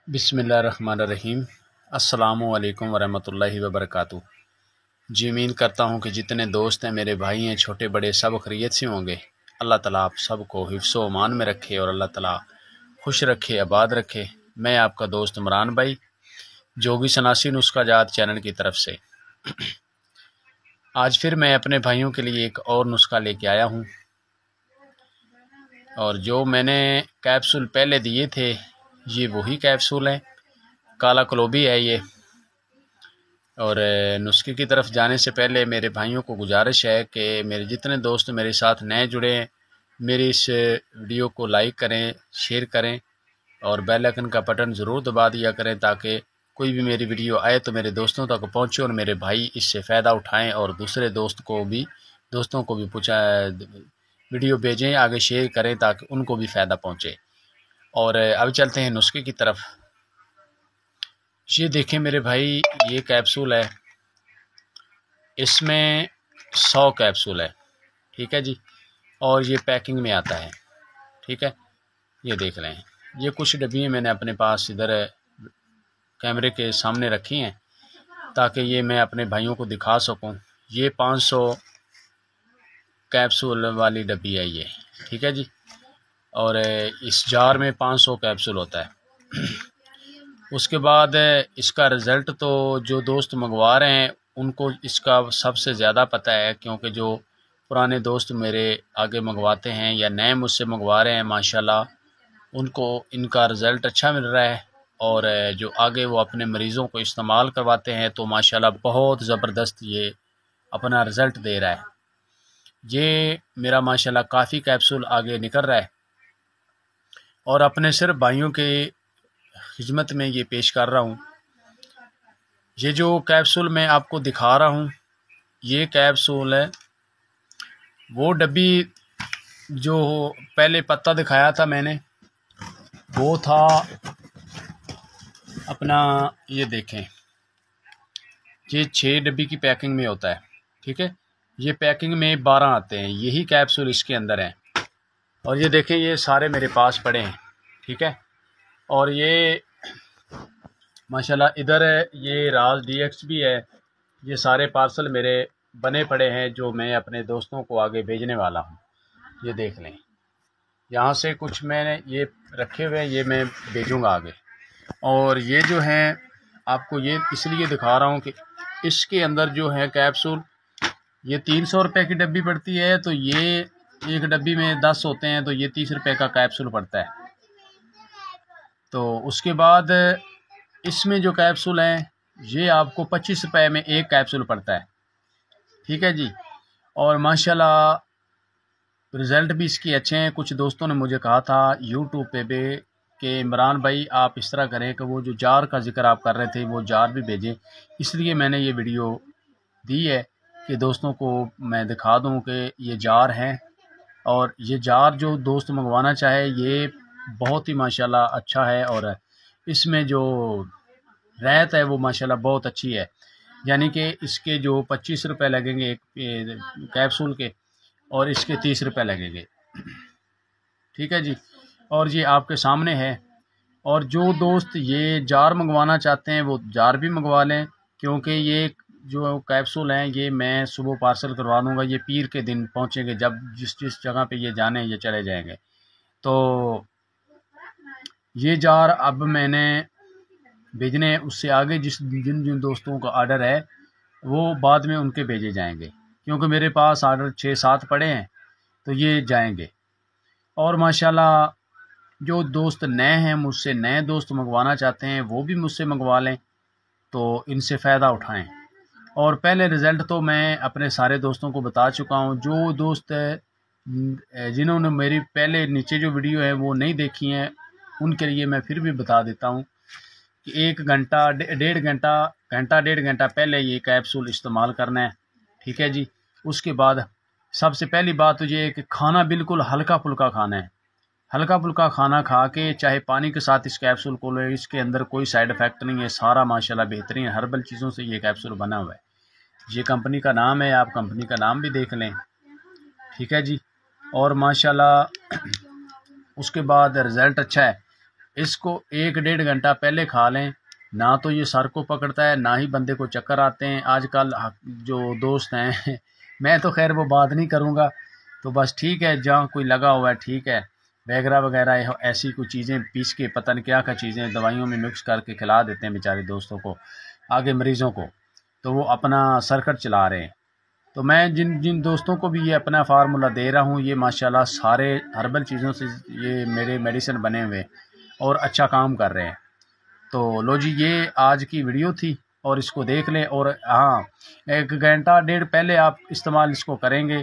बिस्मिल्लाहिर्रहमानिर्रहीम। अस्सलामुअलैकुम वरहमतुल्लाहि वबरकातुहू। जी उम्मीद करता हूँ कि जितने दोस्त हैं, मेरे भाई हैं, छोटे बड़े, सब खैरियत से होंगे। अल्लाह ताला आप सबको हिफ्ज़ो अमान में रखे और अल्लाह ताला खुश रखे, आबाद रखे। मैं आपका दोस्त इमरान भाई, जोगी सनासी नुस्खा जात चैनल की तरफ से आज फिर मैं अपने भाइयों के लिए एक और नुस्खा लेके आया हूँ। और जो मैंने कैप्सूल पहले दिए थे, ये वही कैप्सूल हैं। काला कलोबी है ये। और नुस्खे की तरफ जाने से पहले मेरे भाइयों को गुजारिश है कि मेरे जितने दोस्त मेरे साथ नए जुड़े हैं, मेरी इस वीडियो को लाइक करें, शेयर करें और बेल आइकन का बटन ज़रूर दबा दिया करें, ताकि कोई भी मेरी वीडियो आए तो मेरे दोस्तों तक पहुंचे और मेरे भाई इससे फ़ायदा उठाएं और दूसरे दोस्तों को भी वीडियो भेजें, आगे शेयर करें ताकि उनको भी फ़ायदा पहुँचे। और अब चलते हैं नुस्खे की तरफ। ये देखें मेरे भाई, ये कैप्सूल है, इसमें 100 कैप्सूल है। ठीक है जी। और ये पैकिंग में आता है। ठीक है, ये देख लें। ये कुछ डब्बियाँ मैंने अपने पास इधर कैमरे के सामने रखी हैं ताकि ये मैं अपने भाइयों को दिखा सकूं। ये 500 कैप्सूल वाली डब्बी है ये। ठीक है जी। और इस जार में 500 कैप्सूल होता है। उसके बाद इसका रिज़ल्ट तो जो दोस्त मंगवा रहे हैं उनको इसका सबसे ज़्यादा पता है, क्योंकि जो पुराने दोस्त मेरे आगे मंगवाते हैं या नए मुझसे मंगवा रहे हैं, माशाल्लाह उनको इनका रिज़ल्ट अच्छा मिल रहा है। और जो आगे वो अपने मरीज़ों को इस्तेमाल करवाते हैं तो माशाल्लाह बहुत ज़बरदस्त ये अपना रिज़ल्ट दे रहा है। ये मेरा माशाल्लाह काफ़ी कैप्सूल आगे निकल रहा है और अपने सिर्फ भाइयों के खिदमत में ये पेश कर रहा हूँ। ये जो कैप्सूल मैं आपको दिखा रहा हूँ, ये कैप्सूल है वो डब्बी जो पहले पत्ता दिखाया था मैंने, वो था अपना, ये देखें, ये 6 डब्बी की पैकिंग में होता है। ठीक है, ये पैकिंग में 12 आते हैं, यही कैप्सूल इसके अंदर है। और ये देखें, ये सारे मेरे पास पड़े हैं। ठीक है, और ये माशाल्लाह इधर है, ये राज डीएक्स भी है। ये सारे पार्सल मेरे बने पड़े हैं जो मैं अपने दोस्तों को आगे भेजने वाला हूँ। ये देख लें, यहाँ से कुछ मैंने ये रखे हुए हैं, ये मैं भेजूँगा आगे। और ये जो है आपको ये इसलिए दिखा रहा हूँ कि इसके अंदर जो है कैप्सूल, ये 300 रुपये की डब्बी पड़ती है, तो ये एक डब्बी में 10 होते हैं, तो ये 30 रुपये का कैप्सूल पड़ता है। तो उसके बाद इसमें जो कैप्सूल हैं, ये आपको 25 रुपये में एक कैप्सूल पड़ता है। ठीक है जी। और माशाल्लाह रिज़ल्ट भी इसके अच्छे हैं। कुछ दोस्तों ने मुझे कहा था यूट्यूब पे भी कि इमरान भाई आप इस तरह करें कि वो जो जार का जिक्र आप कर रहे थे वो जार भी भेजें, इसलिए मैंने ये वीडियो दी है कि दोस्तों को मैं दिखा दूं कि ये जार हैं। और ये जार जो दोस्त मंगवाना चाहे, ये बहुत ही माशाल्लाह अच्छा है। और इसमें जो रैत है वो माशाल्लाह बहुत अच्छी है, यानी कि इसके जो 25 रुपये लगेंगे एक कैप्सूल के, और इसके 30 रुपये लगेंगे। ठीक है जी। और ये आपके सामने है। और जो दोस्त ये जार मंगवाना चाहते हैं वो जार भी मंगवा लें, क्योंकि ये जो कैप्सूल हैं ये मैं सुबह पार्सल करवा दूंगा। ये पीर के दिन पहुंचेंगे, जब जिस जिस जगह पे ये जाने ये चले जाएंगे। तो ये जार अब मैंने भेजने, उससे आगे जिन जिन दोस्तों का आर्डर है वो बाद में उनके भेजे जाएंगे, क्योंकि मेरे पास आर्डर 6-7 पड़े हैं, तो ये जाएंगे। और माशाल्लाह जो दोस्त नए हैं, मुझसे नए दोस्त मंगवाना चाहते हैं, वो भी मुझसे मंगवा लें, तो इनसे फ़ायदा उठाएं। और पहले रिज़ल्ट तो मैं अपने सारे दोस्तों को बता चुका हूं। जो दोस्त जिन्होंने मेरी पहले नीचे जो वीडियो है वो नहीं देखी हैं, उनके लिए मैं फिर भी बता देता हूं कि 1 घंटा 1.5 घंटा पहले ये कैप्सूल इस्तेमाल करना है। ठीक है जी। उसके बाद सबसे पहली बात तो ये है कि खाना बिल्कुल हल्का फुल्का खाना है। हल्का फुल्का खाना खा के चाहे पानी के साथ इस कैप्सूल को लें, इसके अंदर कोई साइड इफ़ेक्ट नहीं है, सारा माशाल्लाह बेहतरीन हर्बल चीज़ों से ये कैप्सूल बना हुआ है। ये कंपनी का नाम है, आप कंपनी का नाम भी देख लें। ठीक है जी। और माशाल्लाह उसके बाद रिज़ल्ट अच्छा है। इसको 1-1.5 घंटा पहले खा लें, ना तो ये सर को पकड़ता है, ना ही बंदे को चक्कर आते हैं। आजकल जो दोस्त हैं मैं तो खैर वो बात नहीं करूँगा, तो बस ठीक है, जहाँ कोई लगा हुआ है ठीक है। वगैरह वगैरह ऐसी कुछ चीज़ें पीस के पता नहीं क्या चीज़ें दवाइयों में मिक्स करके खिला देते हैं बेचारे दोस्तों को, आगे मरीज़ों को, तो वो अपना सर्किट चला रहे हैं। तो मैं जिन जिन दोस्तों को भी ये अपना फार्मूला दे रहा हूँ, ये माशाल्लाह सारे हर्बल चीज़ों से ये मेरे मेडिसिन बने हुए और अच्छा काम कर रहे हैं। तो लो जी, ये आज की वीडियो थी और इसको देख लें। और हाँ, 1 घंटा 1.5 पहले आप इस्तेमाल इसको करेंगे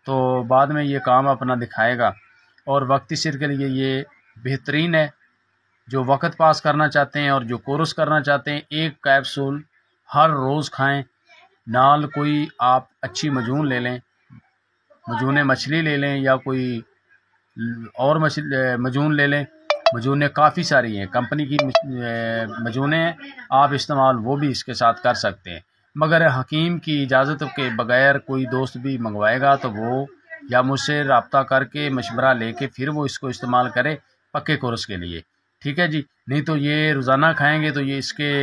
तो बाद में ये काम अपना दिखाएगा। और वक्ती सिर के लिए ये बेहतरीन है। जो वक्त पास करना चाहते हैं और जो कोर्स करना चाहते हैं, 1 कैप्सूल हर रोज़ खाएं। नाल कोई आप अच्छी मजून ले लें, मजून मछली ले लें या कोई और मजून ले लें। मजूनें काफ़ी सारी हैं, कंपनी की मजूनें हैं, आप इस्तेमाल वो भी इसके साथ कर सकते हैं। मगर हकीम की इजाज़त के बगैर कोई दोस्त भी मंगवाएगा तो वो या मुझसे रब्ता करके मशवरा लेके फिर वो इसको इस्तेमाल करे पक्के कोर्स के लिए, ठीक है जी। नहीं तो ये रोज़ाना खाएंगे तो ये इसके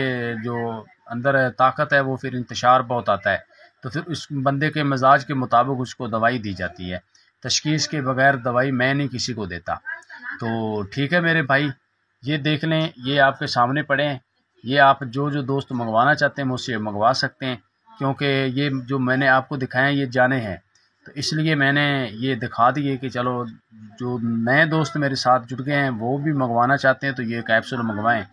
जो अंदर ताकत है वो फिर इंतशार बहुत आता है, तो फिर उस बंदे के मिजाज के मुताबिक उसको दवाई दी जाती है। तशख़ीस के बगैर दवाई मैं नहीं किसी को देता। तो ठीक है मेरे भाई, ये देख लें, ये आपके सामने पड़े हैं। ये आप जो जो दोस्त मंगवाना चाहते हैं मुझसे मंगवा सकते हैं, क्योंकि ये जो मैंने आपको दिखाए ये जाने हैं, तो इसलिए मैंने ये दिखा दिए कि चलो जो नए दोस्त मेरे साथ जुड़ गए हैं वो भी मंगवाना चाहते हैं तो ये कैप्सूल मंगवाएं।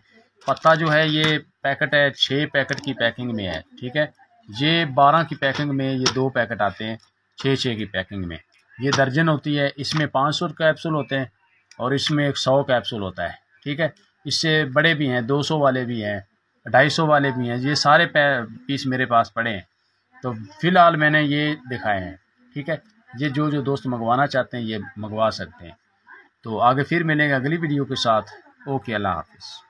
पत्ता जो है ये पैकेट है, 6 पैकेट की पैकिंग में है, ठीक है। ये 12 की पैकिंग में ये 2 पैकेट आते हैं, 6-6 की पैकिंग में ये दर्जन होती है। इसमें 500 कैप्सूल होते हैं और इसमें 100 कैप्सूल होता है, ठीक है। इससे बड़े भी हैं, 200 वाले भी हैं, 250 वाले भी हैं। ये सारे पीस मेरे पास पड़े हैं, तो फ़िलहाल मैंने ये दिखाए हैं, ठीक है। ये जो जो दोस्त मंगवाना चाहते हैं ये मंगवा सकते हैं। तो आगे फिर मिलेंगे अगली वीडियो के साथ। ओके, अल्लाह हाफ़िज़।